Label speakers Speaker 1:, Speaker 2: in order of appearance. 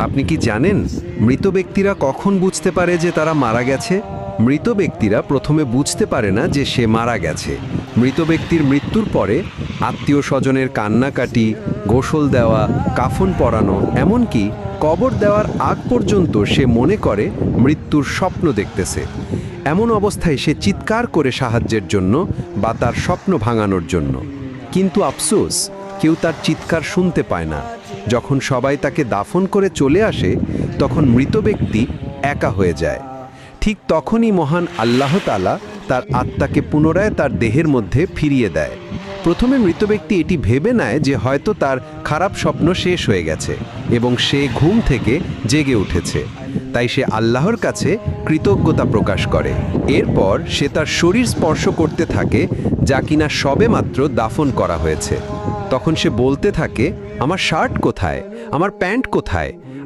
Speaker 1: আপনি কি জানেন মৃত ব্যক্তিরা কখন বুঝতে পারে যে তারা মারা গেছে? মৃত ব্যক্তিরা প্রথমে বুঝতে পারে না যে সে মারা গেছে। মৃত ব্যক্তির মৃত্যুর পরে আত্মীয় স্বজনের কান্নাকাটি, গোসল দেওয়া, কাফন পরানো, এমনকি কবর দেওয়ার আগ পর্যন্ত সে মনে করে মৃত্যুর স্বপ্ন দেখতেছে। এমন অবস্থায় সে চিৎকার করে সাহায্যের জন্য বা তার স্বপ্ন ভাঙানোর জন্য। কিন্তু আফসোস, কেউ তার চিৎকার শুনতে পায় না। যখন সবাই তাকে দাফন করে চলে আসে, তখন মৃত ব্যক্তি একা হয়ে যায়। ঠিক তখনই মহান আল্লাহ তাআলা তার আত্মাকে পুনরায় তার দেহের মধ্যে ফিরিয়ে দেয়। প্রথমে মৃত ব্যক্তি এটি ভেবে নেয় যে হয়তো তার খারাপ স্বপ্ন শেষ হয়ে গেছে এবং সে ঘুম থেকে জেগে উঠেছে। তাই সে আল্লাহর কাছে কৃতজ্ঞতা প্রকাশ করে। এরপর সে তার শরীর স্পর্শ করতে থাকে, যা কিনা সবেমাত্র দাফন করা হয়েছে। তখন সে বলতে থাকে, আমার শার্ট কোথায়, আমার প্যান্ট কোথায়?